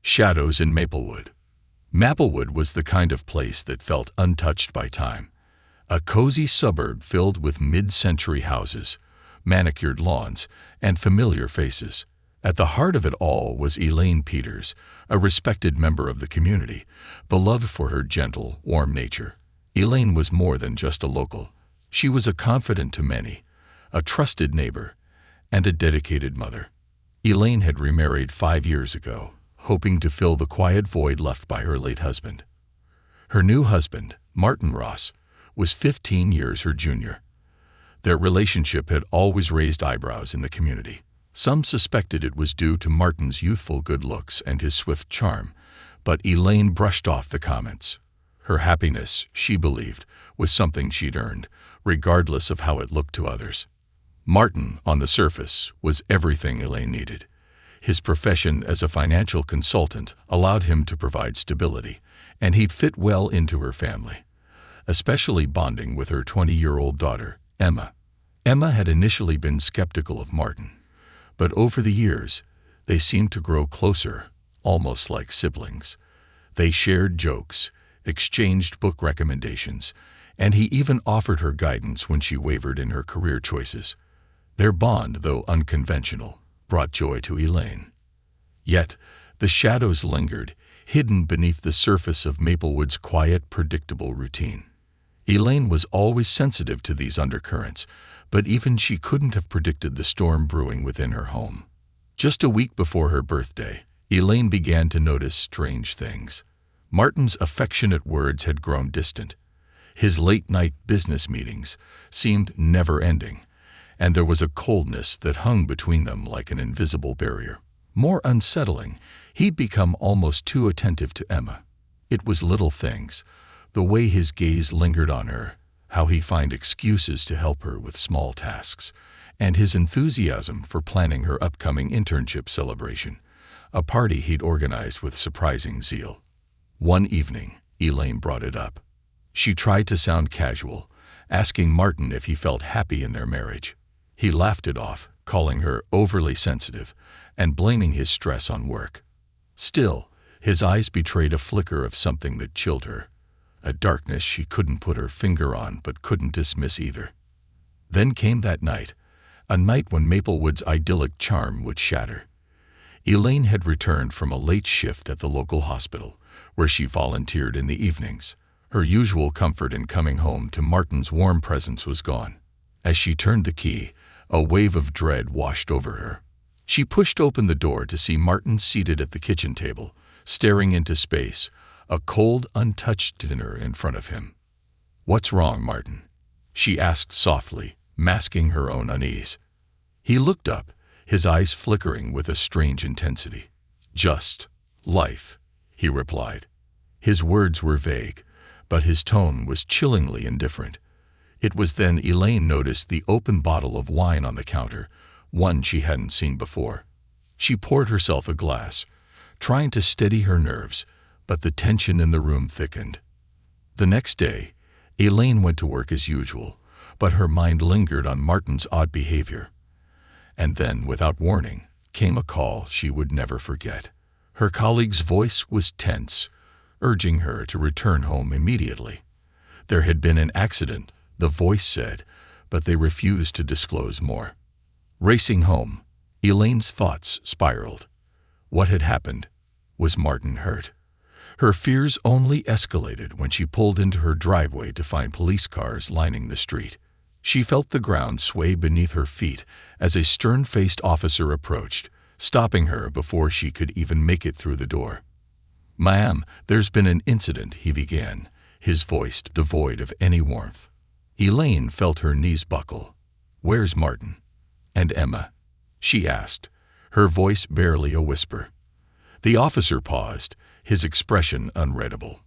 Shadows in Maplewood. Maplewood was the kind of place that felt untouched by time. A cozy suburb filled with mid-century houses, manicured lawns, and familiar faces. At the heart of it all was Elaine Peters, a respected member of the community, beloved for her gentle, warm nature. Elaine was more than just a local. She was a confidant to many, a trusted neighbor, and a dedicated mother. Elaine had remarried 5 years ago, hoping to fill the quiet void left by her late husband. Her new husband, Martin Ross, was 15 years her junior. Their relationship had always raised eyebrows in the community. Some suspected it was due to Martin's youthful good looks and his swift charm, but Elaine brushed off the comments. Her happiness, she believed, was something she'd earned, regardless of how it looked to others. Martin, on the surface, was everything Elaine needed. His profession as a financial consultant allowed him to provide stability, and he'd fit well into her family, especially bonding with her 20-year-old daughter, Emma. Emma had initially been skeptical of Martin, but over the years, they seemed to grow closer, almost like siblings. They shared jokes, exchanged book recommendations, and he even offered her guidance when she wavered in her career choices. Their bond, though unconventional, brought joy to Elaine. Yet, the shadows lingered, hidden beneath the surface of Maplewood's quiet, predictable routine. Elaine was always sensitive to these undercurrents, but even she couldn't have predicted the storm brewing within her home. Just a week before her birthday, Elaine began to notice strange things. Martin's affectionate words had grown distant. His late-night business meetings seemed never-ending, and there was a coldness that hung between them like an invisible barrier. More unsettling, he'd become almost too attentive to Emma. It was little things, the way his gaze lingered on her, how he'd find excuses to help her with small tasks, and his enthusiasm for planning her upcoming internship celebration, a party he'd organized with surprising zeal. One evening, Elaine brought it up. She tried to sound casual, asking Martin if he felt happy in their marriage. He laughed it off, calling her overly sensitive and blaming his stress on work. Still, his eyes betrayed a flicker of something that chilled her, a darkness she couldn't put her finger on but couldn't dismiss either. Then came that night, a night when Maplewood's idyllic charm would shatter. Elaine had returned from a late shift at the local hospital, where she volunteered in the evenings. Her usual comfort in coming home to Martin's warm presence was gone. As she turned the key, a wave of dread washed over her. She pushed open the door to see Martin seated at the kitchen table, staring into space, a cold, untouched dinner in front of him. "What's wrong, Martin?" she asked softly, masking her own unease. He looked up, his eyes flickering with a strange intensity. "Just life," he replied. His words were vague, but his tone was chillingly indifferent. It was then Elaine noticed the open bottle of wine on the counter, one she hadn't seen before. She poured herself a glass, trying to steady her nerves, but the tension in the room thickened. The next day, Elaine went to work as usual, but her mind lingered on Martin's odd behavior. And then, without warning, came a call she would never forget. Her colleague's voice was tense, urging her to return home immediately. There had been an accident, the voice said, but they refused to disclose more. Racing home, Elaine's thoughts spiraled. What had happened? Was Martin hurt? Her fears only escalated when she pulled into her driveway to find police cars lining the street. She felt the ground sway beneath her feet as a stern-faced officer approached, stopping her before she could even make it through the door. "Ma'am, there's been an incident," he began, his voice devoid of any warmth. Elaine felt her knees buckle. "Where's Martin? And Emma?" she asked, her voice barely a whisper. The officer paused, his expression unreadable.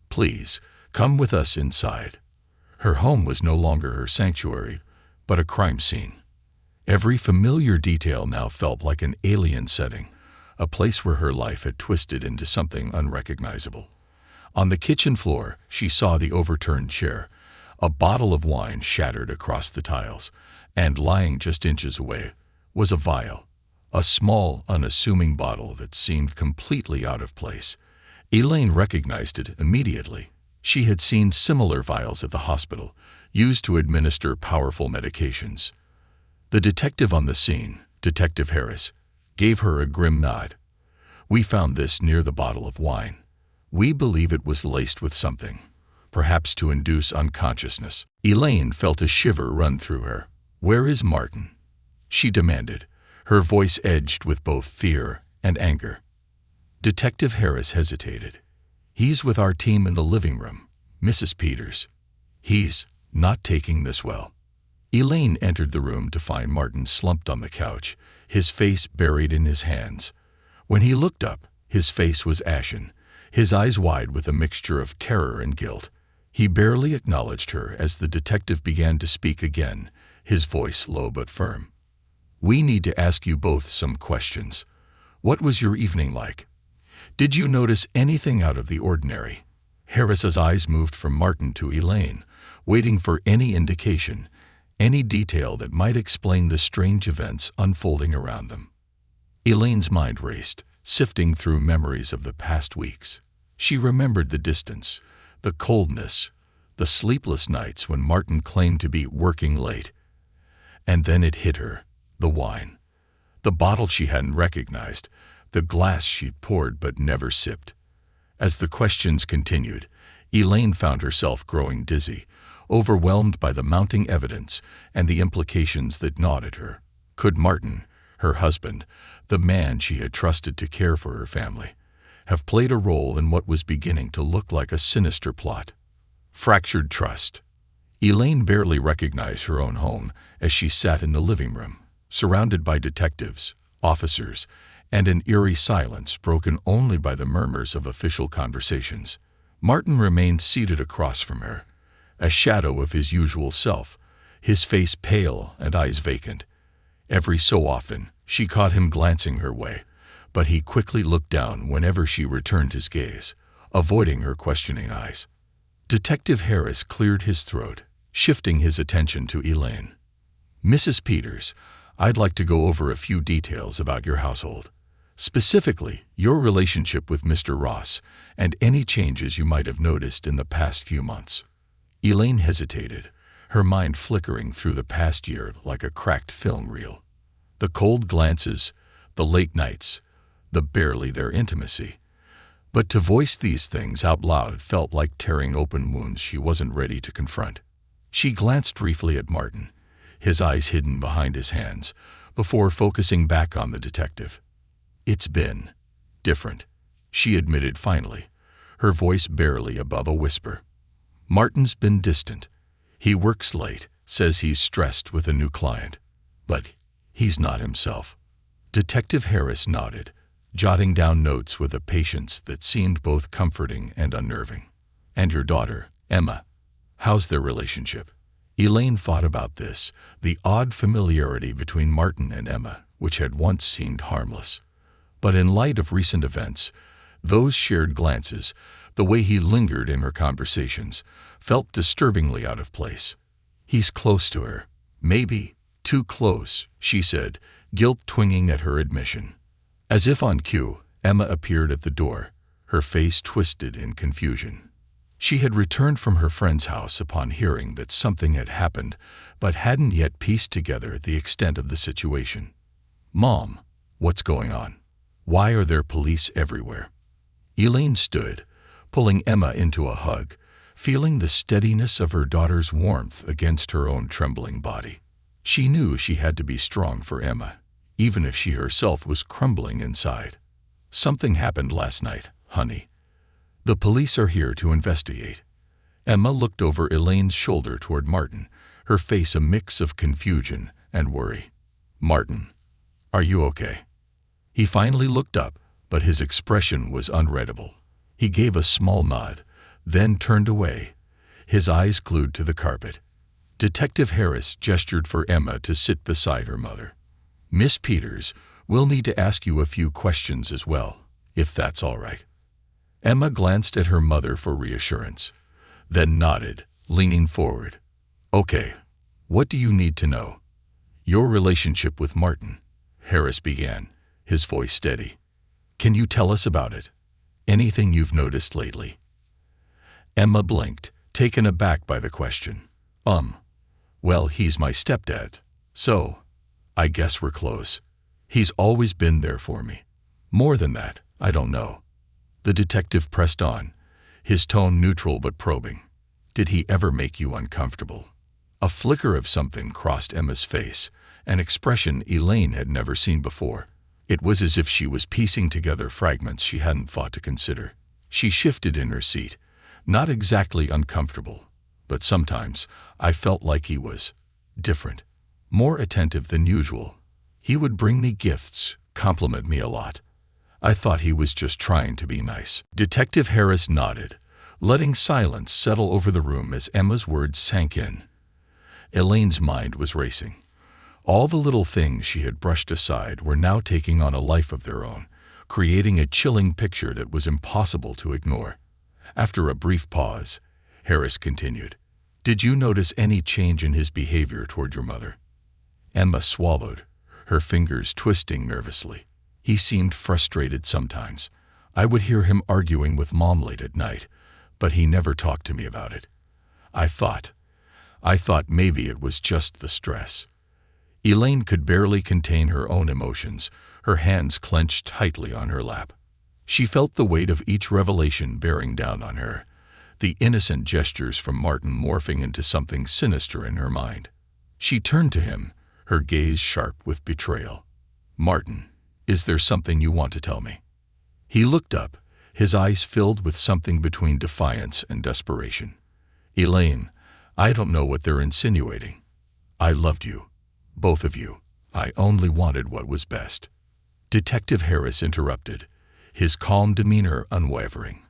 "Please, come with us inside." Her home was no longer her sanctuary, but a crime scene. Every familiar detail now felt like an alien setting, a place where her life had twisted into something unrecognizable. On the kitchen floor, she saw the overturned chair, a bottle of wine shattered across the tiles, and lying just inches away was a vial, a small, unassuming bottle that seemed completely out of place. Elaine recognized it immediately. She had seen similar vials at the hospital, used to administer powerful medications. The detective on the scene, Detective Harris, gave her a grim nod. "We found this near the bottle of wine. We believe it was laced with something, perhaps to induce unconsciousness." Elaine felt a shiver run through her. "Where is Martin?" she demanded, her voice edged with both fear and anger. Detective Harris hesitated. "He's with our team in the living room, Mrs. Peters. He's not taking this well." Elaine entered the room to find Martin slumped on the couch, his face buried in his hands. When he looked up, his face was ashen, his eyes wide with a mixture of terror and guilt. He barely acknowledged her as the detective began to speak again, his voice low but firm. "We need to ask you both some questions. What was your evening like? Did you notice anything out of the ordinary?" Harris's eyes moved from Martin to Elaine, waiting for any indication, any detail that might explain the strange events unfolding around them. Elaine's mind raced, sifting through memories of the past weeks. She remembered the distance, the coldness, the sleepless nights when Martin claimed to be working late. And then it hit her, the wine. The bottle she hadn't recognized, the glass she'd poured but never sipped. As the questions continued, Elaine found herself growing dizzy, overwhelmed by the mounting evidence and the implications that gnawed at her. Could Martin, her husband, the man she had trusted to care for her family, have played a role in what was beginning to look like a sinister plot? Fractured trust. Elaine barely recognized her own home as she sat in the living room, surrounded by detectives, officers, and an eerie silence broken only by the murmurs of official conversations. Martin remained seated across from her, a shadow of his usual self, his face pale and eyes vacant. Every so often, she caught him glancing her way, but he quickly looked down whenever she returned his gaze, avoiding her questioning eyes. Detective Harris cleared his throat, shifting his attention to Elaine. "Mrs. Peters, I'd like to go over a few details about your household. Specifically, your relationship with Mr. Ross and any changes you might have noticed in the past few months." Elaine hesitated, her mind flickering through the past year like a cracked film reel. The cold glances, the late nights, the barely there intimacy. But to voice these things out loud felt like tearing open wounds she wasn't ready to confront. She glanced briefly at Martin, his eyes hidden behind his hands, before focusing back on the detective. "It's been different," she admitted finally, her voice barely above a whisper. "Martin's been distant. He works late, says he's stressed with a new client. But he's not himself." Detective Harris nodded, jotting down notes with a patience that seemed both comforting and unnerving. "And your daughter, Emma, how's their relationship?" Elaine thought about this, the odd familiarity between Martin and Emma, which had once seemed harmless. But in light of recent events, those shared glances, the way he lingered in her conversations, felt disturbingly out of place. "He's close to her. Maybe too close," she said, guilt twinging at her admission. As if on cue, Emma appeared at the door, her face twisted in confusion. She had returned from her friend's house upon hearing that something had happened, but hadn't yet pieced together the extent of the situation. "Mom, what's going on? Why are there police everywhere?" Elaine stood, pulling Emma into a hug, feeling the steadiness of her daughter's warmth against her own trembling body. She knew she had to be strong for Emma, even if she herself was crumbling inside. "Something happened last night, honey. The police are here to investigate." Emma looked over Elaine's shoulder toward Martin, her face a mix of confusion and worry. "Martin, are you okay?" He finally looked up, but his expression was unreadable. He gave a small nod, then turned away, his eyes glued to the carpet. Detective Harris gestured for Emma to sit beside her mother. "Miss Peters, we'll need to ask you a few questions as well, if that's all right." Emma glanced at her mother for reassurance, then nodded, leaning forward. "Okay, what do you need to know?" "Your relationship with Martin. Harris began, his voice steady. "Can you tell us about it? Anything you've noticed lately?" Emma blinked, taken aback by the question. Well, he's my stepdad, so I guess we're close. He's always been there for me. More than that, I don't know." The detective pressed on, his tone neutral but probing. "Did he ever make you uncomfortable?" A flicker of something crossed Emma's face, an expression Elaine had never seen before. It was as if she was piecing together fragments she hadn't thought to consider. She shifted in her seat, not exactly uncomfortable, but sometimes I felt like he was different, more attentive than usual. He would bring me gifts, compliment me a lot. I thought he was just trying to be nice. Detective Harris nodded, letting silence settle over the room as Emma's words sank in. Elaine's mind was racing. All the little things she had brushed aside were now taking on a life of their own, creating a chilling picture that was impossible to ignore. After a brief pause, Harris continued, "Did you notice any change in his behavior toward your mother?" Emma swallowed, her fingers twisting nervously. "He seemed frustrated sometimes. I would hear him arguing with Mom late at night, but he never talked to me about it. I thought maybe it was just the stress." Elaine could barely contain her own emotions, her hands clenched tightly on her lap. She felt the weight of each revelation bearing down on her, the innocent gestures from Martin morphing into something sinister in her mind. She turned to him, her gaze sharp with betrayal. "Martin, is there something you want to tell me?" He looked up, his eyes filled with something between defiance and desperation. "Elaine, I don't know what they're insinuating. I loved you. Both of you. I only wanted what was best." Detective Harris interrupted, his calm demeanor unwavering.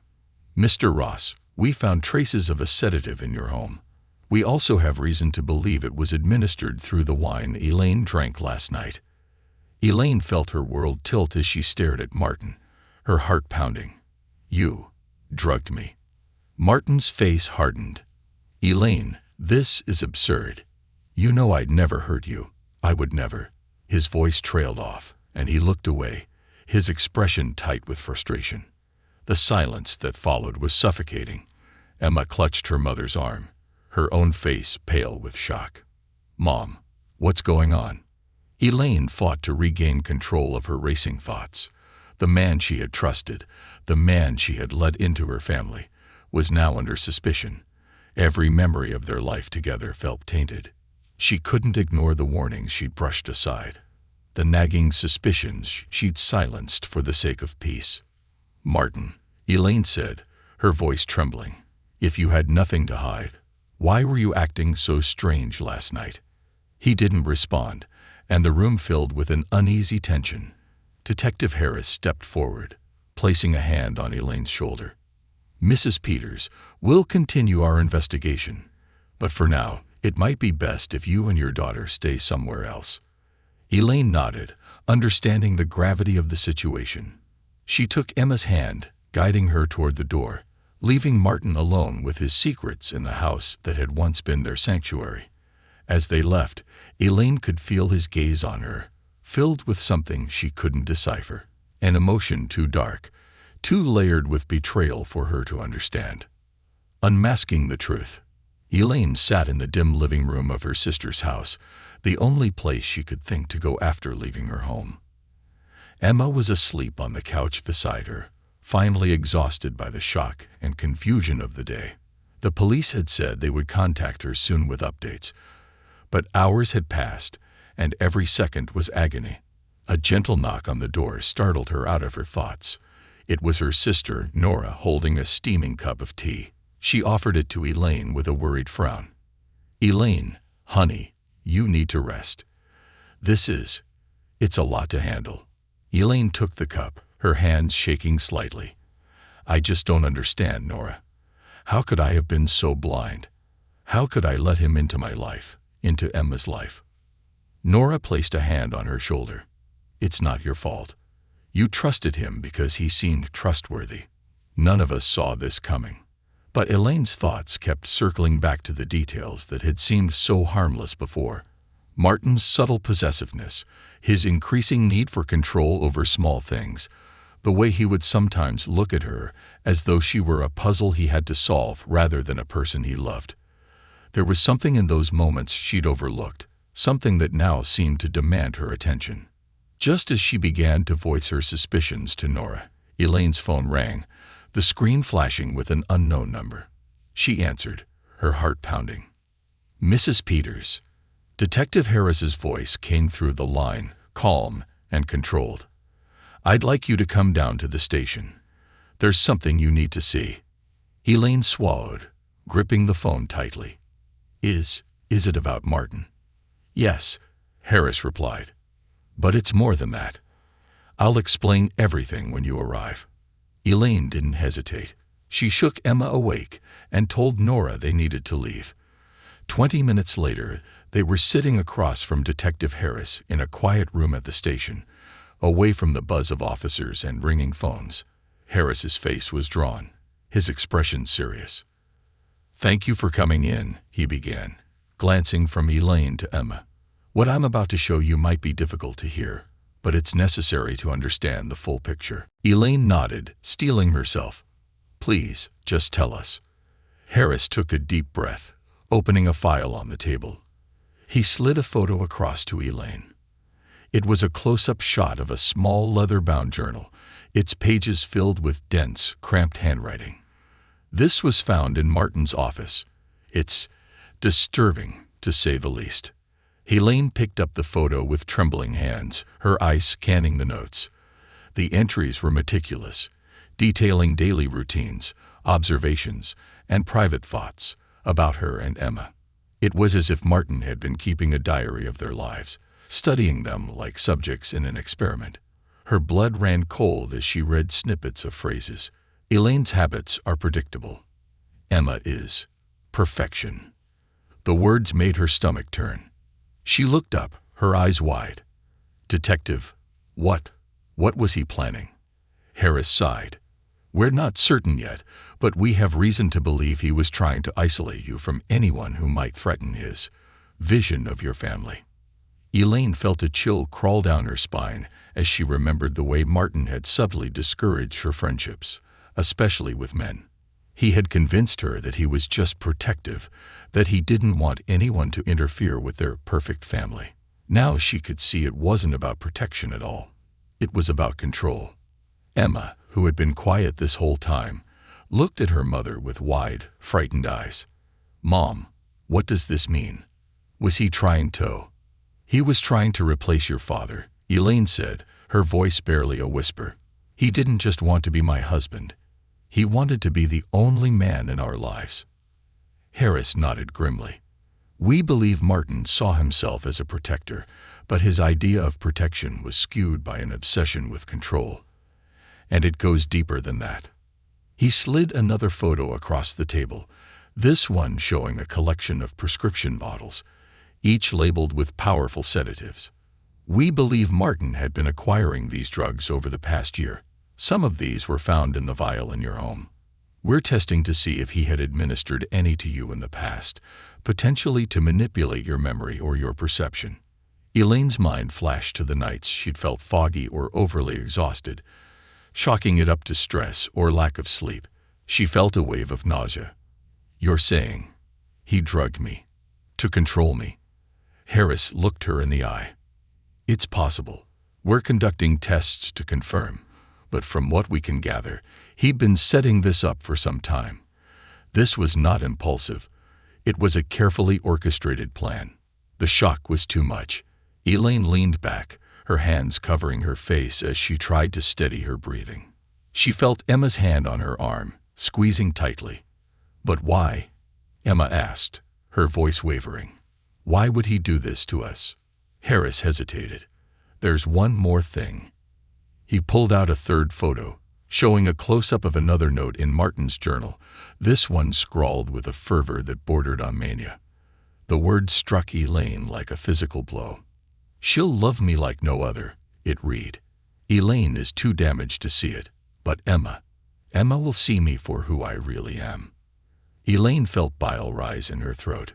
"Mr. Ross, we found traces of a sedative in your home. We also have reason to believe it was administered through the wine Elaine drank last night." Elaine felt her world tilt as she stared at Martin, her heart pounding. "You drugged me." Martin's face hardened. "Elaine, this is absurd. You know I'd never hurt you. I would never." His voice trailed off, and he looked away, his expression tight with frustration. The silence that followed was suffocating. Emma clutched her mother's arm, her own face pale with shock. "Mom, what's going on?" Elaine fought to regain control of her racing thoughts. The man she had trusted, the man she had let into her family, was now under suspicion. Every memory of their life together felt tainted. She couldn't ignore the warnings she'd brushed aside, the nagging suspicions she'd silenced for the sake of peace. "Martin," Elaine said, her voice trembling, "if you had nothing to hide, why were you acting so strange last night?" He didn't respond, and the room filled with an uneasy tension. Detective Harris stepped forward, placing a hand on Elaine's shoulder. "Mrs. Peters, we'll continue our investigation, but for now, it might be best if you and your daughter stay somewhere else." Elaine nodded, understanding the gravity of the situation. She took Emma's hand, guiding her toward the door, leaving Martin alone with his secrets in the house that had once been their sanctuary. As they left, Elaine could feel his gaze on her, filled with something she couldn't decipher, an emotion too dark, too layered with betrayal for her to understand. Unmasking the truth, Elaine sat in the dim living room of her sister's house, the only place she could think to go after leaving her home. Emma was asleep on the couch beside her, finally exhausted by the shock and confusion of the day. The police had said they would contact her soon with updates, but hours had passed, and every second was agony. A gentle knock on the door startled her out of her thoughts. It was her sister, Nora, holding a steaming cup of tea. She offered it to Elaine with a worried frown. "Elaine, honey, you need to rest. It's a lot to handle." Elaine took the cup, her hands shaking slightly. "I just don't understand, Nora. How could I have been so blind? How could I let him into my life, into Emma's life?" Nora placed a hand on her shoulder. "It's not your fault. You trusted him because he seemed trustworthy. None of us saw this coming." But Elaine's thoughts kept circling back to the details that had seemed so harmless before. Martin's subtle possessiveness, his increasing need for control over small things, the way he would sometimes look at her as though she were a puzzle he had to solve rather than a person he loved. There was something in those moments she'd overlooked, something that now seemed to demand her attention. Just as she began to voice her suspicions to Nora, Elaine's phone rang, the screen flashing with an unknown number. She answered, her heart pounding. "Mrs. Peters." Detective Harris's voice came through the line, calm and controlled. "I'd like you to come down to the station. There's something you need to see." Elaine swallowed, gripping the phone tightly. Is it about Martin?" "Yes," Harris replied. "But it's more than that. I'll explain everything when you arrive." Elaine didn't hesitate. She shook Emma awake and told Nora they needed to leave. 20 minutes later, they were sitting across from Detective Harris in a quiet room at the station, away from the buzz of officers and ringing phones. Harris's face was drawn, his expression serious. "Thank you for coming in," he began, glancing from Elaine to Emma. "What I'm about to show you might be difficult to hear, but it's necessary to understand the full picture." Elaine nodded, steeling herself. "Please, just tell us." Harris took a deep breath, opening a file on the table. He slid a photo across to Elaine. It was a close-up shot of a small leather-bound journal, its pages filled with dense, cramped handwriting. "This was found in Martin's office. It's disturbing, to say the least." Elaine picked up the photo with trembling hands, her eyes scanning the notes. The entries were meticulous, detailing daily routines, observations, and private thoughts about her and Emma. It was as if Martin had been keeping a diary of their lives, studying them like subjects in an experiment. Her blood ran cold as she read snippets of phrases. Elaine's habits are predictable. Emma is perfection. The words made her stomach turn. She looked up, her eyes wide. "Detective, what was he planning?" Harris sighed. "We're not certain yet, but we have reason to believe he was trying to isolate you from anyone who might threaten his vision of your family." Elaine felt a chill crawl down her spine as she remembered the way Martin had subtly discouraged her friendships, especially with men. He had convinced her that he was just protective, that he didn't want anyone to interfere with their perfect family. Now she could see it wasn't about protection at all. It was about control. Emma, who had been quiet this whole time, looked at her mother with wide, frightened eyes. "Mom, what does this mean? Was he trying to?" "He was trying to replace your father," Elaine said, her voice barely a whisper. "He didn't just want to be my husband. He wanted to be the only man in our lives." Harris nodded grimly. "We believe Martin saw himself as a protector, but his idea of protection was skewed by an obsession with control. And it goes deeper than that." He slid another photo across the table, this one showing a collection of prescription bottles, each labeled with powerful sedatives. "We believe Martin had been acquiring these drugs over the past year. Some of these were found in the vial in your home. We're testing to see if he had administered any to you in the past, potentially to manipulate your memory or your perception." Elaine's mind flashed to the nights she'd felt foggy or overly exhausted, chalking it up to stress or lack of sleep. She felt a wave of nausea. "You're saying he drugged me to control me?" Harris looked her in the eye. "It's possible. We're conducting tests to confirm, but from what we can gather, he'd been setting this up for some time. This was not impulsive. It was a carefully orchestrated plan." The shock was too much. Elaine leaned back, her hands covering her face as she tried to steady her breathing. She felt Emma's hand on her arm, squeezing tightly. "But why?" Emma asked, her voice wavering. "Why would he do this to us?" Harris hesitated. "There's one more thing." He pulled out a third photo, showing a close-up of another note in Martin's journal, this one scrawled with a fervor that bordered on mania. The words struck Elaine like a physical blow. "She'll love me like no other," it read. "Elaine is too damaged to see it, but Emma will see me for who I really am." Elaine felt bile rise in her throat.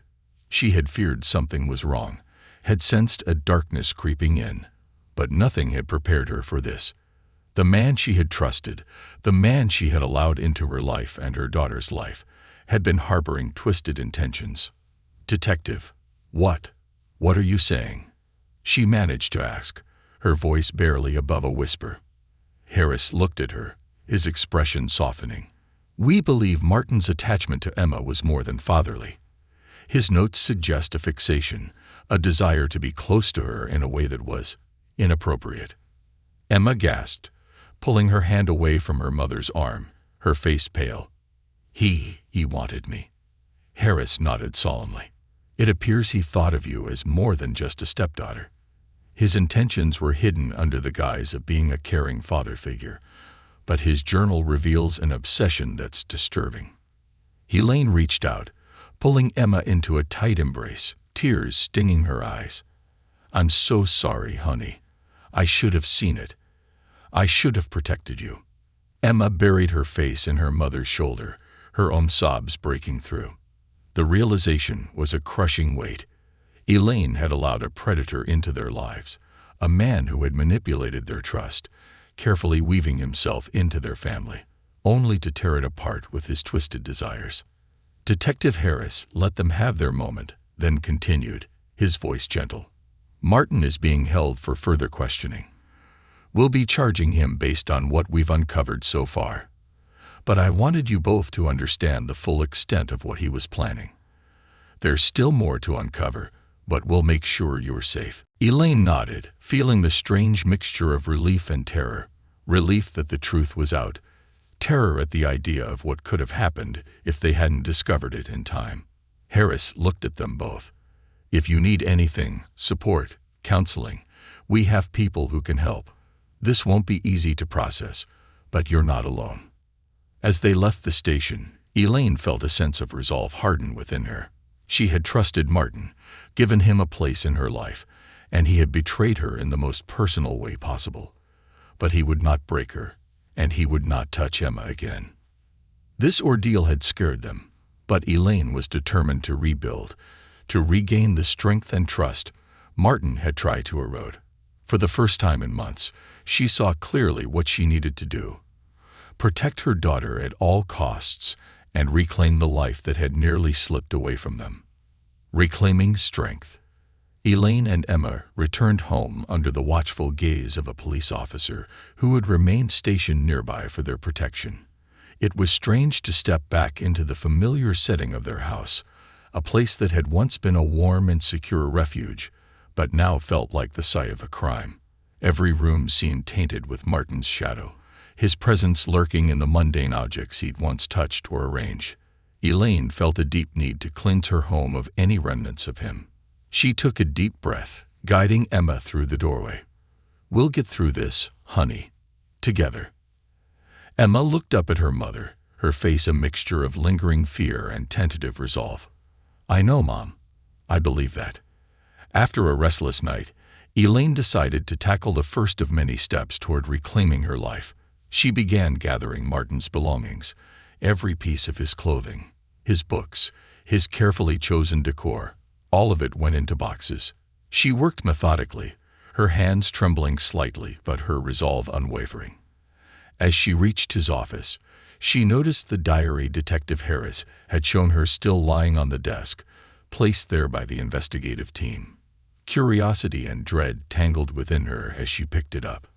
She had feared something was wrong, had sensed a darkness creeping in, but nothing had prepared her for this. The man she had trusted, the man she had allowed into her life and her daughter's life, had been harboring twisted intentions. "Detective, what are you saying?" she managed to ask, her voice barely above a whisper. Harris looked at her, his expression softening. "We believe Martin's attachment to Emma was more than fatherly. His notes suggest a fixation, a desire to be close to her in a way that was inappropriate." Emma gasped, pulling her hand away from her mother's arm, her face pale. He wanted me." Harris nodded solemnly. "It appears he thought of you as more than just a stepdaughter. His intentions were hidden under the guise of being a caring father figure, but his journal reveals an obsession that's disturbing." Elaine reached out, pulling Emma into a tight embrace, tears stinging her eyes. "I'm so sorry, honey. I should have seen it. I should have protected you." Emma buried her face in her mother's shoulder, her own sobs breaking through. The realization was a crushing weight. Elaine had allowed a predator into their lives, a man who had manipulated their trust, carefully weaving himself into their family, only to tear it apart with his twisted desires. Detective Harris let them have their moment, then continued, his voice gentle. "Martin is being held for further questioning. We'll be charging him based on what we've uncovered so far. But I wanted you both to understand the full extent of what he was planning. There's still more to uncover, but we'll make sure you're safe." Elaine nodded, feeling the strange mixture of relief and terror. Relief that the truth was out, terror at the idea of what could have happened if they hadn't discovered it in time. Harris looked at them both. "If you need anything, support, counseling, we have people who can help. This won't be easy to process, but you're not alone." As they left the station, Elaine felt a sense of resolve harden within her. She had trusted Martin, given him a place in her life, and he had betrayed her in the most personal way possible. But he would not break her, and he would not touch Emma again. This ordeal had scared them, but Elaine was determined to rebuild, to regain the strength and trust Martin had tried to erode. For the first time in months, she saw clearly what she needed to do: protect her daughter at all costs and reclaim the life that had nearly slipped away from them. Reclaiming strength. Elaine and Emma returned home under the watchful gaze of a police officer who had remained stationed nearby for their protection. It was strange to step back into the familiar setting of their house, a place that had once been a warm and secure refuge, but now felt like the site of a crime. Every room seemed tainted with Martin's shadow, his presence lurking in the mundane objects he'd once touched or arranged. Elaine felt a deep need to cleanse her home of any remnants of him. She took a deep breath, guiding Emma through the doorway. "We'll get through this, honey. Together." Emma looked up at her mother, her face a mixture of lingering fear and tentative resolve. "I know, Mom. I believe that." After a restless night, Elaine decided to tackle the first of many steps toward reclaiming her life. She began gathering Martin's belongings, every piece of his clothing, his books, his carefully chosen decor. All of it went into boxes. She worked methodically, her hands trembling slightly but her resolve unwavering. As she reached his office, she noticed the diary Detective Harris had shown her still lying on the desk, placed there by the investigative team. Curiosity and dread tangled within her as she picked it up.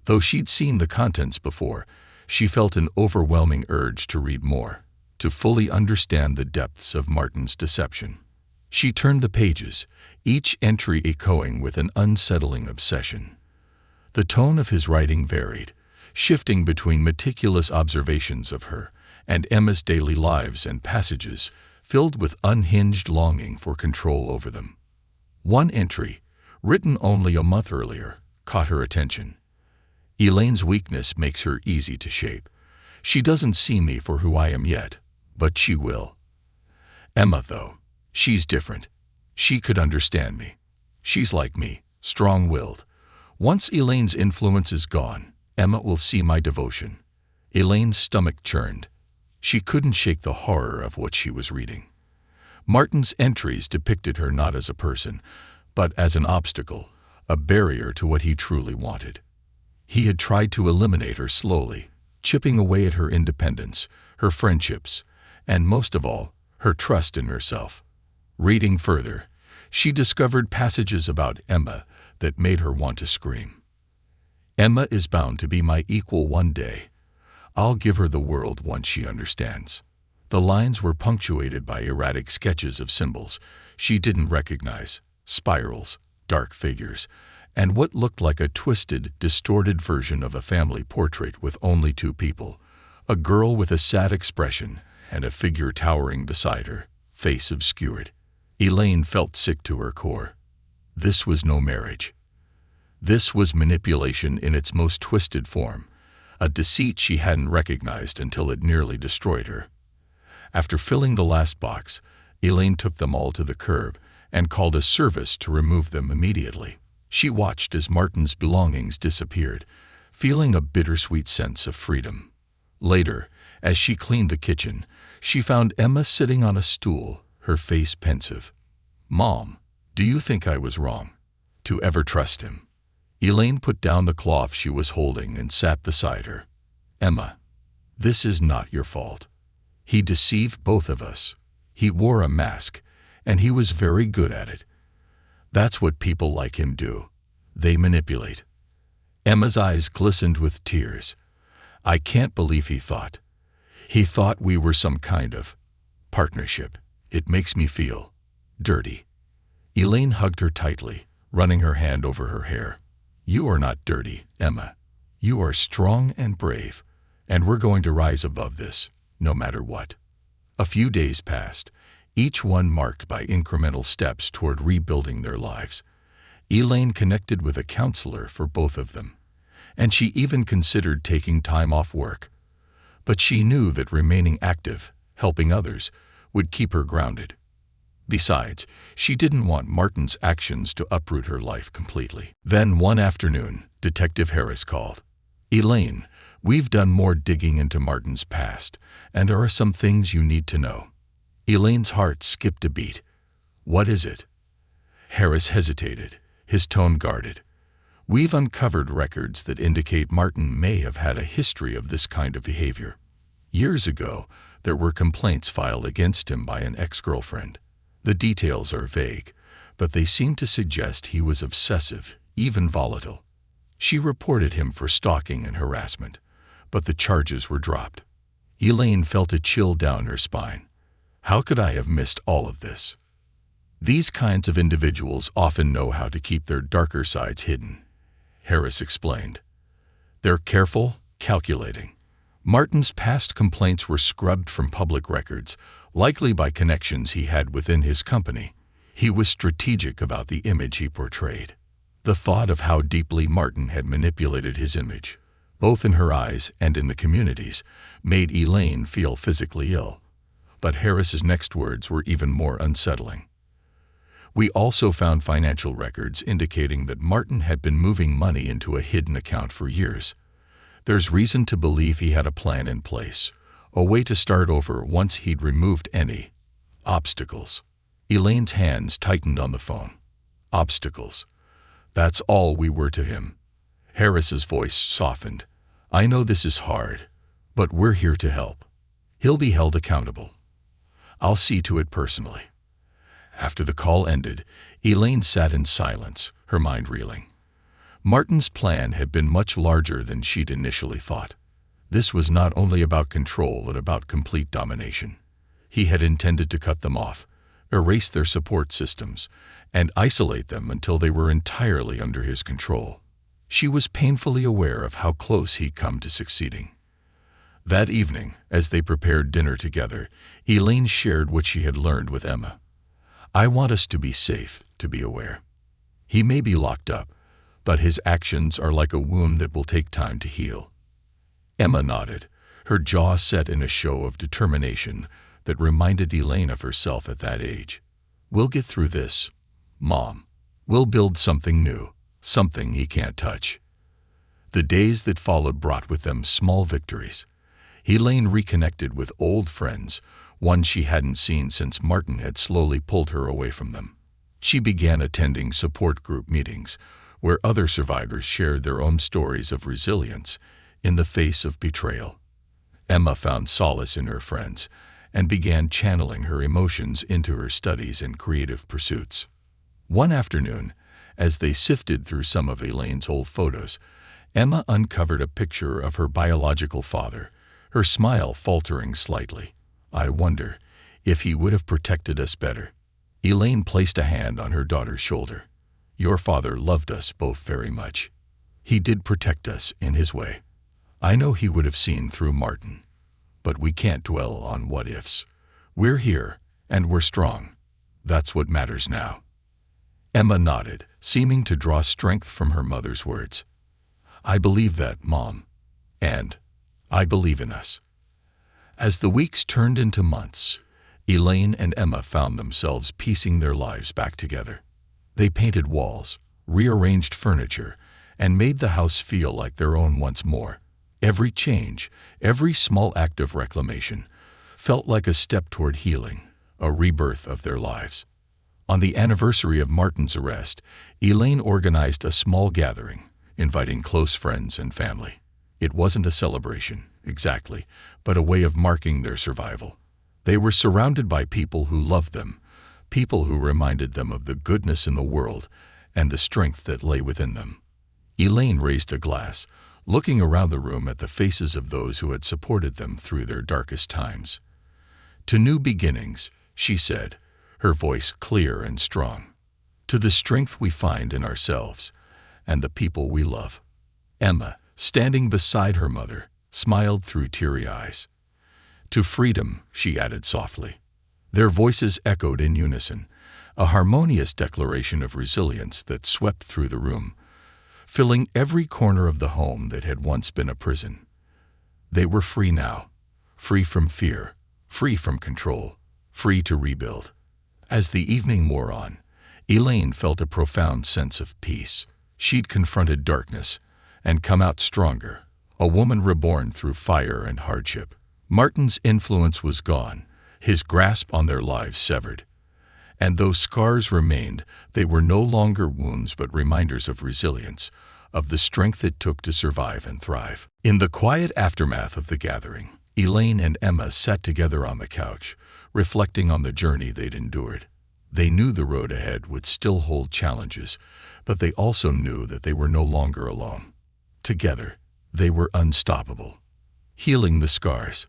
Though she'd seen the contents before, she felt an overwhelming urge to read more, to fully understand the depths of Martin's deception. She turned the pages, each entry echoing with an unsettling obsession. The tone of his writing varied, shifting between meticulous observations of her and Emma's daily lives and passages filled with unhinged longing for control over them. One entry, written only a month earlier, caught her attention. "Elaine's weakness makes her easy to shape. She doesn't see me for who I am yet, but she will. Emma, though, she's different. She could understand me. She's like me, strong-willed. Once Elaine's influence is gone, Emma will see my devotion." Elaine's stomach churned. She couldn't shake the horror of what she was reading. Martin's entries depicted her not as a person, but as an obstacle, a barrier to what he truly wanted. He had tried to eliminate her slowly, chipping away at her independence, her friendships, and most of all, her trust in herself. Reading further, she discovered passages about Emma that made her want to scream. Emma is bound to be my equal one day. I'll give her the world once she understands. The lines were punctuated by erratic sketches of symbols she didn't recognize, spirals, dark figures, and what looked like a twisted, distorted version of a family portrait with only two people, a girl with a sad expression and a figure towering beside her, face obscured. Elaine felt sick to her core. This was no marriage. This was manipulation in its most twisted form, a deceit she hadn't recognized until it nearly destroyed her. After filling the last box, Elaine took them all to the curb and called a service to remove them immediately. She watched as Martin's belongings disappeared, feeling a bittersweet sense of freedom. Later, as she cleaned the kitchen, she found Emma sitting on a stool, her face pensive. "Mom, do you think I was wrong to ever trust him?" Elaine put down the cloth she was holding and sat beside her. "Emma, this is not your fault. He deceived both of us. He wore a mask, and he was very good at it. That's what people like him do. They manipulate." Emma's eyes glistened with tears. "I can't believe he thought we were some kind of partnership. It makes me feel dirty." Elaine hugged her tightly, running her hand over her hair. "You are not dirty, Emma. You are strong and brave, and we're going to rise above this, no matter what." A few days passed, each one marked by incremental steps toward rebuilding their lives. Elaine connected with a counselor for both of them, and she even considered taking time off work. But she knew that remaining active, helping others, would keep her grounded. Besides, she didn't want Martin's actions to uproot her life completely. Then one afternoon, Detective Harris called. "Elaine, we've done more digging into Martin's past, and there are some things you need to know." Elaine's heart skipped a beat. "What is it?" Harris hesitated, his tone guarded. "We've uncovered records that indicate Martin may have had a history of this kind of behavior. Years ago, there were complaints filed against him by an ex-girlfriend. The details are vague, but they seem to suggest he was obsessive, even volatile. She reported him for stalking and harassment, but the charges were dropped." Elaine felt a chill down her spine. How could I have missed all of this? These kinds of individuals often know how to keep their darker sides hidden, Harris explained. They're careful, calculating. Martin's past complaints were scrubbed from public records, likely by connections he had within his company. He was strategic about the image he portrayed. The thought of how deeply Martin had manipulated his image, both in her eyes and in the community's, made Elaine feel physically ill. But Harris's next words were even more unsettling. "We also found financial records indicating that Martin had been moving money into a hidden account for years. There's reason to believe he had a plan in place, a way to start over once he'd removed any obstacles." Elaine's hands tightened on the phone. "Obstacles. That's all we were to him." Harris's voice softened. "I know this is hard, but we're here to help. He'll be held accountable. I'll see to it personally." After the call ended, Elaine sat in silence, her mind reeling. Martin's plan had been much larger than she'd initially thought. This was not only about control but about complete domination. He had intended to cut them off, erase their support systems, and isolate them until they were entirely under his control. She was painfully aware of how close he'd come to succeeding. That evening, as they prepared dinner together, Elaine shared what she had learned with Emma. "I want us to be safe, to be aware. He may be locked up, but his actions are like a wound that will take time to heal." Emma nodded, her jaw set in a show of determination that reminded Elaine of herself at that age. "We'll get through this, Mom. We'll build something new, something he can't touch." The days that followed brought with them small victories. Elaine reconnected with old friends, one she hadn't seen since Martin had slowly pulled her away from them. She began attending support group meetings, where other survivors shared their own stories of resilience in the face of betrayal. Emma found solace in her friends and began channeling her emotions into her studies and creative pursuits. One afternoon, as they sifted through some of Elaine's old photos, Emma uncovered a picture of her biological father, her smile faltering slightly. "I wonder if he would have protected us better." Elaine placed a hand on her daughter's shoulder. "Your father loved us both very much. He did protect us in his way. I know he would have seen through Martin. But we can't dwell on what-ifs. We're here, and we're strong. That's what matters now." Emma nodded, seeming to draw strength from her mother's words. "I believe that, Mom. And I believe in us." As the weeks turned into months, Elaine and Emma found themselves piecing their lives back together. They painted walls, rearranged furniture, and made the house feel like their own once more. Every change, every small act of reclamation, felt like a step toward healing, a rebirth of their lives. On the anniversary of Martin's arrest, Elaine organized a small gathering, inviting close friends and family. It wasn't a celebration, exactly, but a way of marking their survival. They were surrounded by people who loved them, people who reminded them of the goodness in the world and the strength that lay within them. Elaine raised a glass, looking around the room at the faces of those who had supported them through their darkest times. "To new beginnings," she said, her voice clear and strong. "To the strength we find in ourselves and the people we love." Emma, standing beside her mother, smiled through teary eyes. "To freedom," she added softly. Their voices echoed in unison, a harmonious declaration of resilience that swept through the room, filling every corner of the home that had once been a prison. They were free now, free from fear, free from control, free to rebuild. As the evening wore on, Elaine felt a profound sense of peace. She'd confronted darkness and come out stronger, a woman reborn through fire and hardship. Martin's influence was gone, his grasp on their lives severed. And though scars remained, they were no longer wounds but reminders of resilience, of the strength it took to survive and thrive. In the quiet aftermath of the gathering, Elaine and Emma sat together on the couch, reflecting on the journey they'd endured. They knew the road ahead would still hold challenges, but they also knew that they were no longer alone. Together, they were unstoppable. Healing the scars.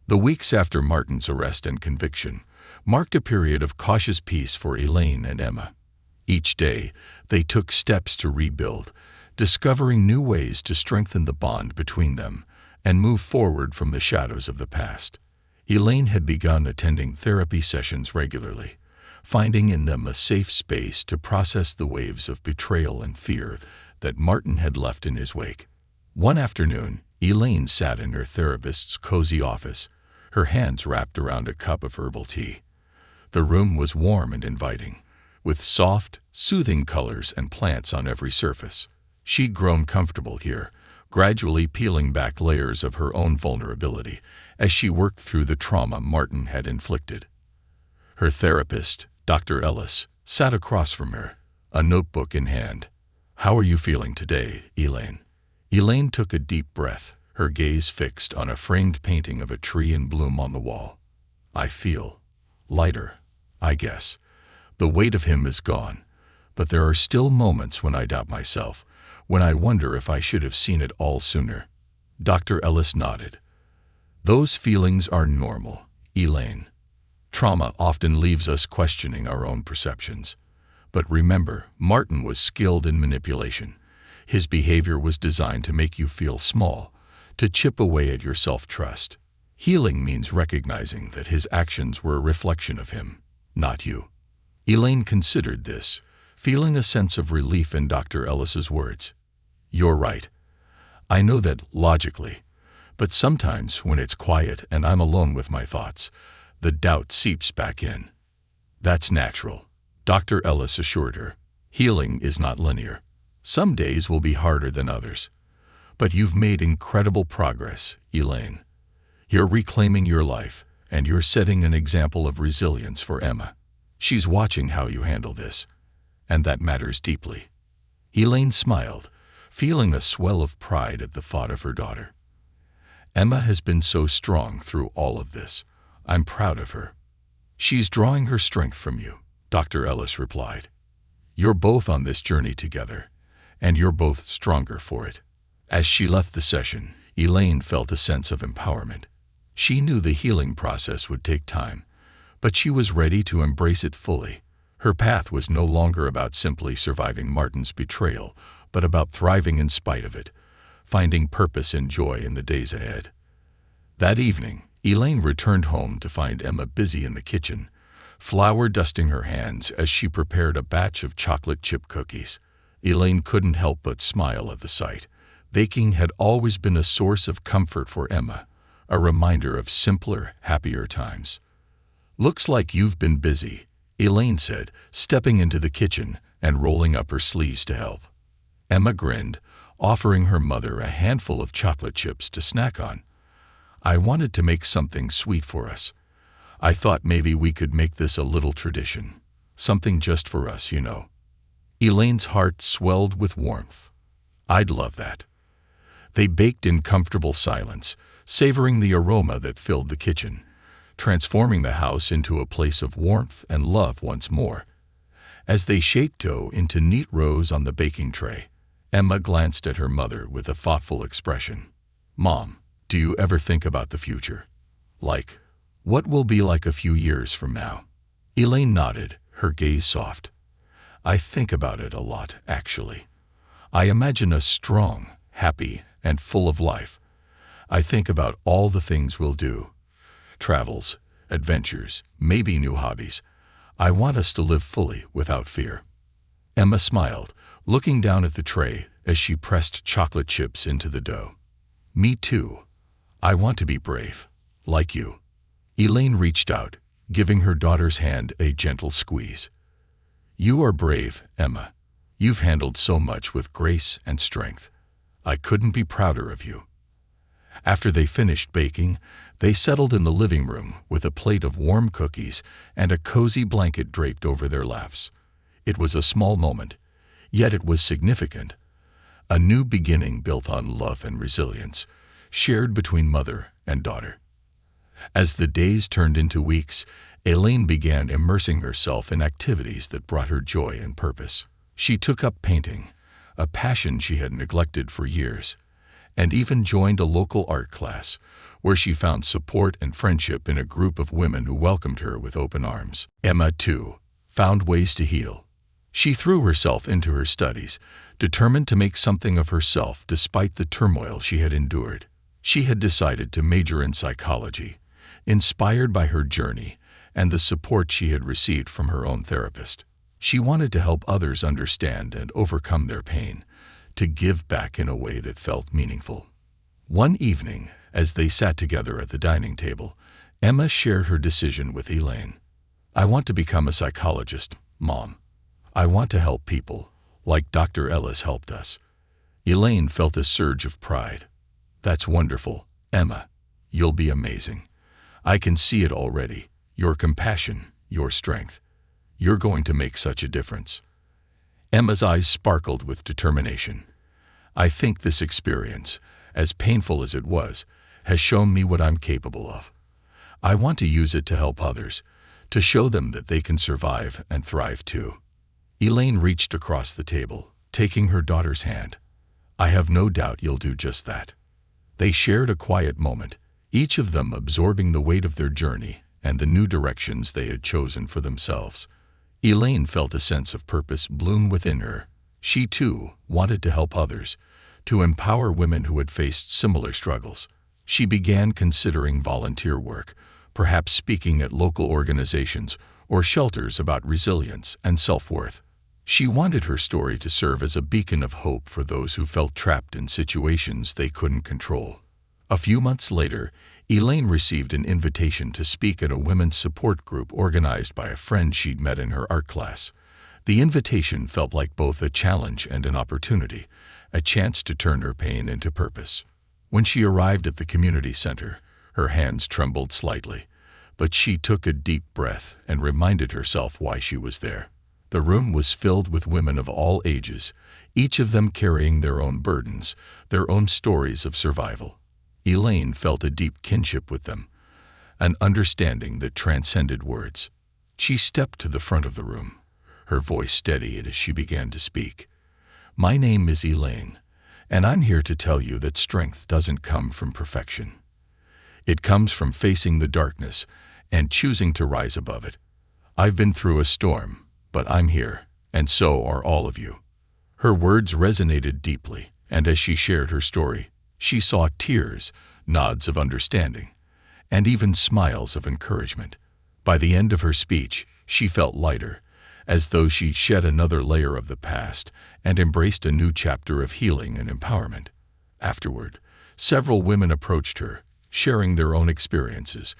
The weeks after Martin's arrest and conviction marked a period of cautious peace for Elaine and Emma. Each day, they took steps to rebuild, discovering new ways to strengthen the bond between them and move forward from the shadows of the past. Elaine had begun attending therapy sessions regularly, finding in them a safe space to process the waves of betrayal and fear that Martin had left in his wake. One afternoon, Elaine sat in her therapist's cozy office, her hands wrapped around a cup of herbal tea. The room was warm and inviting, with soft, soothing colors and plants on every surface. She'd grown comfortable here, gradually peeling back layers of her own vulnerability as she worked through the trauma Martin had inflicted. Her therapist, Dr. Ellis, sat across from her, a notebook in hand. "How are you feeling today, Elaine?" Elaine took a deep breath, her gaze fixed on a framed painting of a tree in bloom on the wall. "I feel lighter, I guess. The weight of him is gone, but there are still moments when I doubt myself, when I wonder if I should have seen it all sooner." Dr. Ellis nodded. "Those feelings are normal, Elaine. Trauma often leaves us questioning our own perceptions. But remember, Martin was skilled in manipulation. His behavior was designed to make you feel small, to chip away at your self-trust. Healing means recognizing that his actions were a reflection of him, not you." Elaine considered this, feeling a sense of relief in Dr. Ellis's words. "You're right. I know that logically, but sometimes when it's quiet and I'm alone with my thoughts, the doubt seeps back in." "That's natural," Dr. Ellis assured her. "Healing is not linear. Some days will be harder than others. But you've made incredible progress, Elaine. You're reclaiming your life, and you're setting an example of resilience for Emma. She's watching how you handle this, and that matters deeply." Elaine smiled, feeling a swell of pride at the thought of her daughter. "Emma has been so strong through all of this. I'm proud of her." "She's drawing her strength from you," Dr. Ellis replied. "You're both on this journey together, and you're both stronger for it." As she left the session, Elaine felt a sense of empowerment. She knew the healing process would take time, but she was ready to embrace it fully. Her path was no longer about simply surviving Martin's betrayal, but about thriving in spite of it, finding purpose and joy in the days ahead. That evening, Elaine returned home to find Emma busy in the kitchen, flour dusting her hands as she prepared a batch of chocolate chip cookies. Elaine couldn't help but smile at the sight. Baking had always been a source of comfort for Emma, a reminder of simpler, happier times. "Looks like you've been busy," Elaine said, stepping into the kitchen and rolling up her sleeves to help. Emma grinned, offering her mother a handful of chocolate chips to snack on. "I wanted to make something sweet for us. I thought maybe we could make this a little tradition. Something just for us, you know." Elaine's heart swelled with warmth. "I'd love that." They baked in comfortable silence, savoring the aroma that filled the kitchen, transforming the house into a place of warmth and love once more. As they shaped dough into neat rows on the baking tray, Emma glanced at her mother with a thoughtful expression. "Mom, do you ever think about the future? Like, what will be like a few years from now?" Elaine nodded, her gaze soft. "I think about it a lot, actually. I imagine us strong, happy, and full of life. I think about all the things we'll do. Travels, adventures, maybe new hobbies. I want us to live fully, without fear." Emma smiled, looking down at the tray as she pressed chocolate chips into the dough. "Me too. I want to be brave, like you." Elaine reached out, giving her daughter's hand a gentle squeeze. "You are brave, Emma. You've handled so much with grace and strength. I couldn't be prouder of you." After they finished baking, they settled in the living room with a plate of warm cookies and a cozy blanket draped over their laps. It was a small moment, yet it was significant. A new beginning built on love and resilience, shared between mother and daughter. As the days turned into weeks, Elaine began immersing herself in activities that brought her joy and purpose. She took up painting, a passion she had neglected for years, and even joined a local art class, where she found support and friendship in a group of women who welcomed her with open arms. Emma, too, found ways to heal. She threw herself into her studies, determined to make something of herself despite the turmoil she had endured. She had decided to major in psychology, inspired by her journey and the support she had received from her own therapist. She wanted to help others understand and overcome their pain, to give back in a way that felt meaningful. One evening, as they sat together at the dining table, Emma shared her decision with Elaine. "I want to become a psychologist, Mom. I want to help people, like Dr. Ellis helped us." Elaine felt a surge of pride. "That's wonderful, Emma. You'll be amazing. I can see it already. Your compassion, your strength. You're going to make such a difference." Emma's eyes sparkled with determination. "I think this experience, as painful as it was, has shown me what I'm capable of. I want to use it to help others, to show them that they can survive and thrive too." Elaine reached across the table, taking her daughter's hand. "I have no doubt you'll do just that." They shared a quiet moment, each of them absorbing the weight of their journey and the new directions they had chosen for themselves. Elaine felt a sense of purpose bloom within her. She, too, wanted to help others, to empower women who had faced similar struggles. She began considering volunteer work, perhaps speaking at local organizations or shelters about resilience and self-worth. She wanted her story to serve as a beacon of hope for those who felt trapped in situations they couldn't control. A few months later, Elaine received an invitation to speak at a women's support group organized by a friend she'd met in her art class. The invitation felt like both a challenge and an opportunity, a chance to turn her pain into purpose. When she arrived at the community center, her hands trembled slightly, but she took a deep breath and reminded herself why she was there. The room was filled with women of all ages, each of them carrying their own burdens, their own stories of survival. Elaine felt a deep kinship with them, an understanding that transcended words. She stepped to the front of the room, her voice steady as she began to speak. "My name is Elaine, and I'm here to tell you that strength doesn't come from perfection. It comes from facing the darkness and choosing to rise above it. I've been through a storm, but I'm here, and so are all of you." Her words resonated deeply, and as she shared her story, she saw tears, nods of understanding, and even smiles of encouragement. By the end of her speech, she felt lighter, as though she'd shed another layer of the past and embraced a new chapter of healing and empowerment. Afterward, several women approached her, sharing their own experiences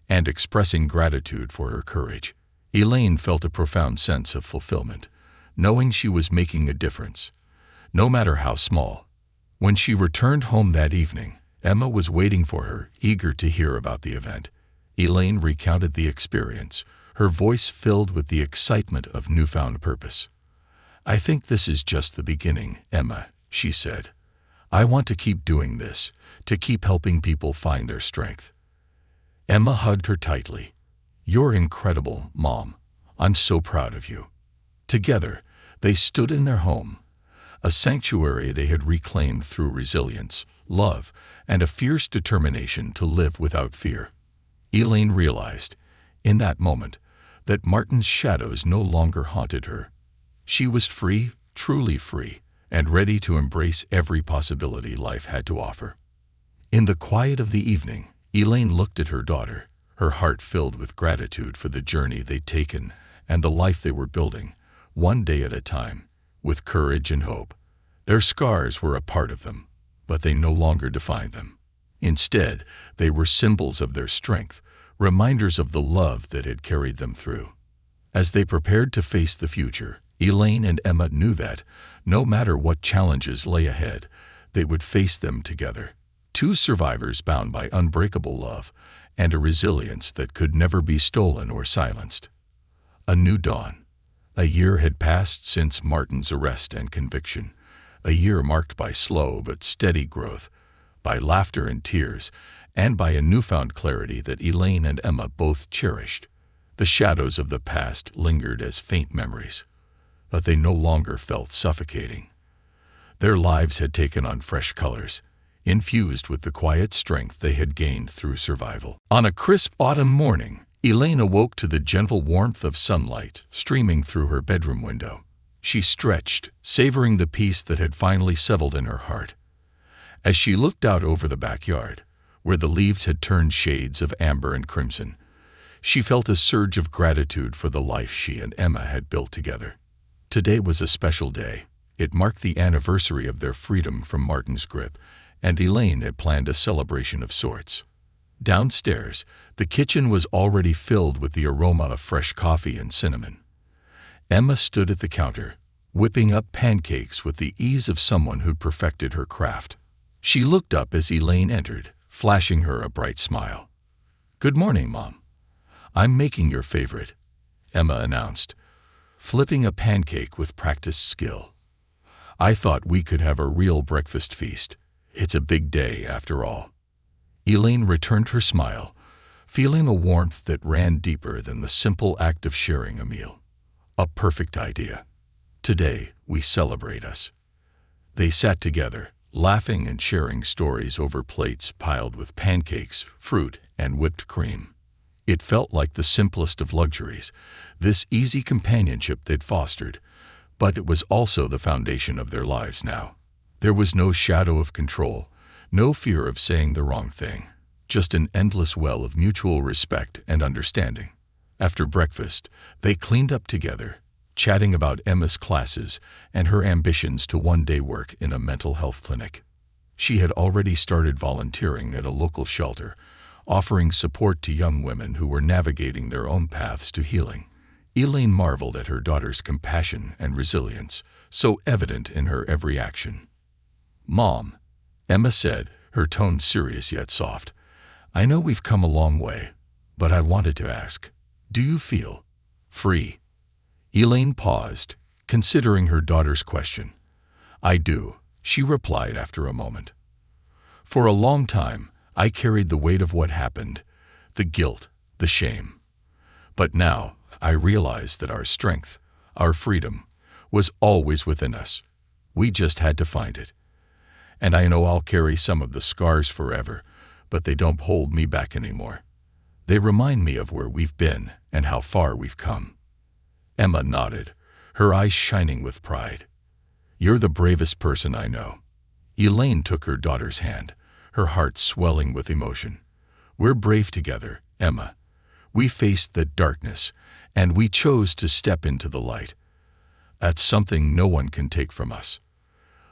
and expressing gratitude for her courage. Elaine felt a profound sense of fulfillment, knowing she was making a difference, no matter how small. When she returned home that evening, Emma was waiting for her, eager to hear about the event. Elaine recounted the experience, her voice filled with the excitement of newfound purpose. "I think this is just the beginning, Emma," she said. "I want to keep doing this, to keep helping people find their strength." Emma hugged her tightly. "You're incredible, Mom. I'm so proud of you." Together, they stood in their home, a sanctuary they had reclaimed through resilience, love, and a fierce determination to live without fear. Elaine realized, in that moment, that Martin's shadows no longer haunted her. She was free, truly free, and ready to embrace every possibility life had to offer. In the quiet of the evening, Elaine looked at her daughter, her heart filled with gratitude for the journey they'd taken and the life they were building, one day at a time, with courage and hope. Their scars were a part of them, but they no longer defined them. Instead, they were symbols of their strength, reminders of the love that had carried them through. As they prepared to face the future, Elaine and Emma knew that, no matter what challenges lay ahead, they would face them together. Two survivors bound by unbreakable love and a resilience that could never be stolen or silenced. A new dawn. A year had passed since Martin's arrest and conviction, a year marked by slow but steady growth, by laughter and tears, and by a newfound clarity that Elaine and Emma both cherished. The shadows of the past lingered as faint memories, but they no longer felt suffocating. Their lives had taken on fresh colors, infused with the quiet strength they had gained through survival. On a crisp autumn morning, Elaine awoke to the gentle warmth of sunlight streaming through her bedroom window. She stretched, savoring the peace that had finally settled in her heart. As she looked out over the backyard, where the leaves had turned shades of amber and crimson, she felt a surge of gratitude for the life she and Emma had built together. Today was a special day. It marked the anniversary of their freedom from Martin's grip, and Elaine had planned a celebration of sorts. Downstairs, the kitchen was already filled with the aroma of fresh coffee and cinnamon. Emma stood at the counter, whipping up pancakes with the ease of someone who'd perfected her craft. She looked up as Elaine entered, flashing her a bright smile. "Good morning, Mom. I'm making your favorite," Emma announced, flipping a pancake with practiced skill. "I thought we could have a real breakfast feast. It's a big day, after all." Elaine returned her smile, feeling a warmth that ran deeper than the simple act of sharing a meal. "A perfect idea. Today, we celebrate us." They sat together, laughing and sharing stories over plates piled with pancakes, fruit, and whipped cream. It felt like the simplest of luxuries, this easy companionship they'd fostered, but it was also the foundation of their lives now. There was no shadow of control, no fear of saying the wrong thing, just an endless well of mutual respect and understanding. After breakfast, they cleaned up together, chatting about Emma's classes and her ambitions to one day work in a mental health clinic. She had already started volunteering at a local shelter, offering support to young women who were navigating their own paths to healing. Elaine marveled at her daughter's compassion and resilience, so evident in her every action. "Mom," Emma said, her tone serious yet soft, "I know we've come a long way, but I wanted to ask, do you feel free?" Elaine paused, considering her daughter's question. "I do," she replied after a moment. "For a long time, I carried the weight of what happened, the guilt, the shame. But now, I realize that our strength, our freedom, was always within us. We just had to find it. And I know I'll carry some of the scars forever, but they don't hold me back anymore. They remind me of where we've been and how far we've come." Emma nodded, her eyes shining with pride. "You're the bravest person I know." Elaine took her daughter's hand, her heart swelling with emotion. "We're brave together, Emma. We faced the darkness, and we chose to step into the light. That's something no one can take from us."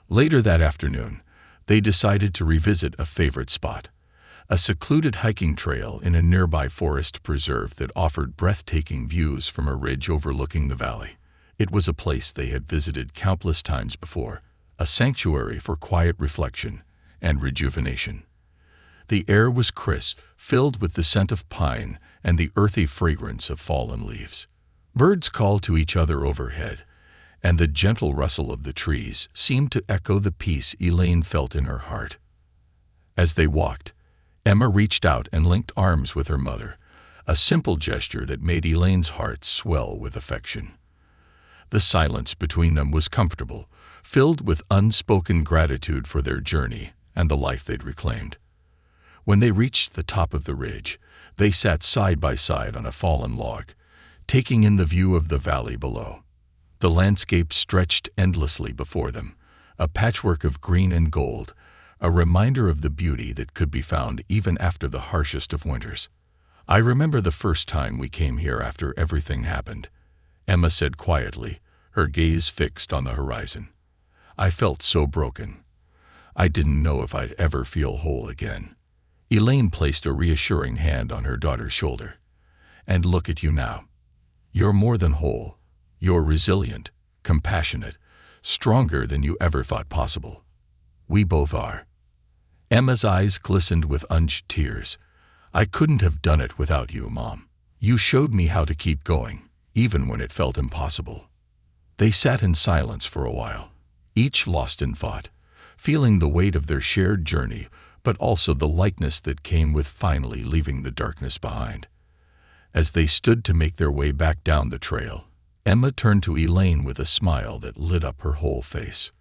Later that afternoon, they decided to revisit a favorite spot, a secluded hiking trail in a nearby forest preserve that offered breathtaking views from a ridge overlooking the valley. It was a place they had visited countless times before, a sanctuary for quiet reflection and rejuvenation. The air was crisp, filled with the scent of pine and the earthy fragrance of fallen leaves. Birds called to each other overhead, and the gentle rustle of the trees seemed to echo the peace Elaine felt in her heart. As they walked, Emma reached out and linked arms with her mother, a simple gesture that made Elaine's heart swell with affection. The silence between them was comfortable, filled with unspoken gratitude for their journey and the life they'd reclaimed. When they reached the top of the ridge, they sat side by side on a fallen log, taking in the view of the valley below. The landscape stretched endlessly before them, a patchwork of green and gold, a reminder of the beauty that could be found even after the harshest of winters. "I remember the first time we came here after everything happened," Emma said quietly, her gaze fixed on the horizon. "I felt so broken. I didn't know if I'd ever feel whole again." Elaine placed a reassuring hand on her daughter's shoulder. "And look at you now. You're more than whole. You're resilient, compassionate, stronger than you ever thought possible. We both are." Emma's eyes glistened with unshed tears. "I couldn't have done it without you, Mom. You showed me how to keep going, even when it felt impossible." They sat in silence for a while, each lost in thought, feeling the weight of their shared journey, but also the lightness that came with finally leaving the darkness behind. As they stood to make their way back down the trail, Emma turned to Elaine with a smile that lit up her whole face.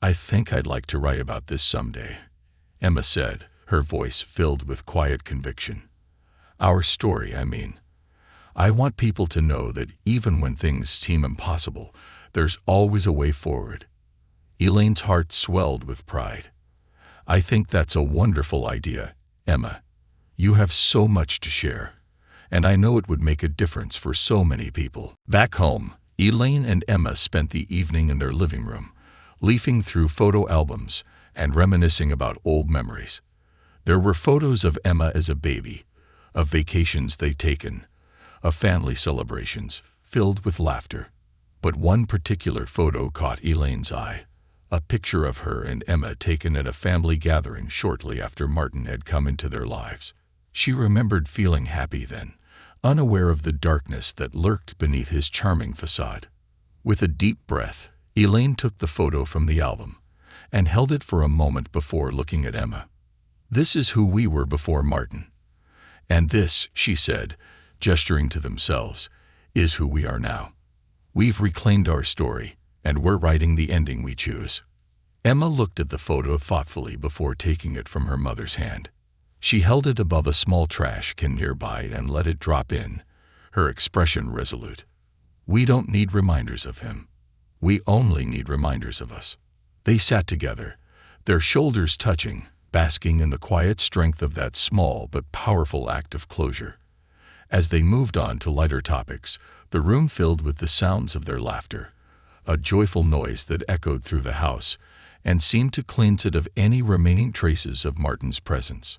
"I think I'd like to write about this someday," Emma said, her voice filled with quiet conviction. "Our story, I mean. I want people to know that even when things seem impossible, there's always a way forward." Elaine's heart swelled with pride. "I think that's a wonderful idea, Emma. You have so much to share, and I know it would make a difference for so many people." Back home, Elaine and Emma spent the evening in their living room, leafing through photo albums and reminiscing about old memories. There were photos of Emma as a baby, of vacations they'd taken, of family celebrations filled with laughter. But one particular photo caught Elaine's eye, a picture of her and Emma taken at a family gathering shortly after Martin had come into their lives. She remembered feeling happy then, unaware of the darkness that lurked beneath his charming facade. With a deep breath, Elaine took the photo from the album and held it for a moment before looking at Emma. "This is who we were before Martin. And this," she said, gesturing to themselves, "is who we are now. We've reclaimed our story, and we're writing the ending we choose." Emma looked at the photo thoughtfully before taking it from her mother's hand. She held it above a small trash can nearby and let it drop in, her expression resolute. "We don't need reminders of him. We only need reminders of us." They sat together, their shoulders touching, basking in the quiet strength of that small but powerful act of closure. As they moved on to lighter topics, the room filled with the sounds of their laughter, a joyful noise that echoed through the house and seemed to cleanse it of any remaining traces of Martin's presence.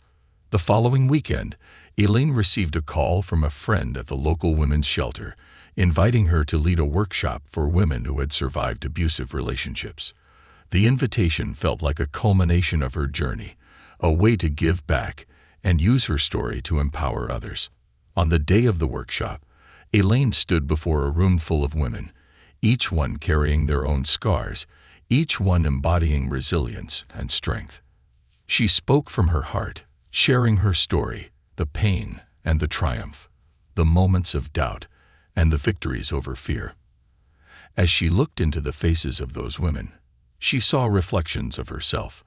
The following weekend, Elaine received a call from a friend at the local women's shelter, inviting her to lead a workshop for women who had survived abusive relationships. The invitation felt like a culmination of her journey, a way to give back and use her story to empower others. On the day of the workshop, Elaine stood before a room full of women, each one carrying their own scars, each one embodying resilience and strength. She spoke from her heart, sharing her story, the pain and the triumph, the moments of doubt and the victories over fear. As she looked into the faces of those women, she saw reflections of herself,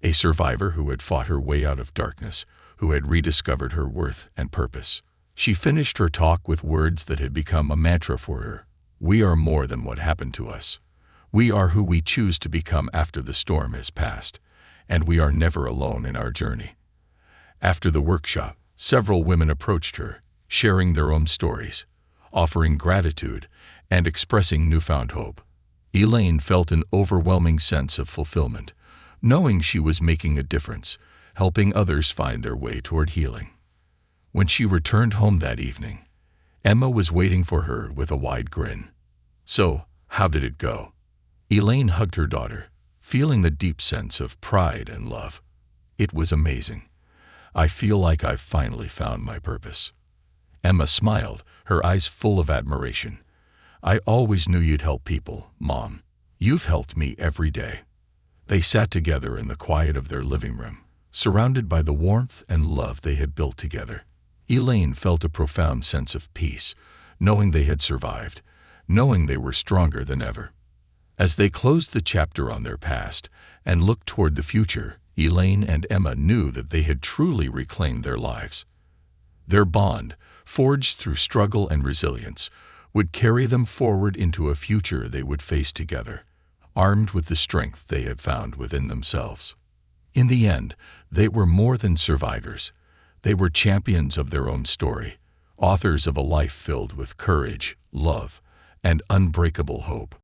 a survivor who had fought her way out of darkness, who had rediscovered her worth and purpose. She finished her talk with words that had become a mantra for her. We are more than what happened to us. We are who we choose to become after the storm has passed, and we are never alone in our journey. After the workshop, several women approached her, sharing their own stories, offering gratitude, and expressing newfound hope. Elaine felt an overwhelming sense of fulfillment, knowing she was making a difference, helping others find their way toward healing. When she returned home that evening, Emma was waiting for her with a wide grin. So, how did it go? Elaine hugged her daughter, feeling the deep sense of pride and love. It was amazing. I feel like I've finally found my purpose. Emma smiled, her eyes full of admiration. I always knew you'd help people, Mom. You've helped me every day. They sat together in the quiet of their living room, surrounded by the warmth and love they had built together. Elaine felt a profound sense of peace, knowing they had survived, knowing they were stronger than ever. As they closed the chapter on their past and looked toward the future, Elaine and Emma knew that they had truly reclaimed their lives. Their bond, forged through struggle and resilience, would carry them forward into a future they would face together, armed with the strength they had found within themselves. In the end, they were more than survivors. They were champions of their own story, authors of a life filled with courage, love, and unbreakable hope.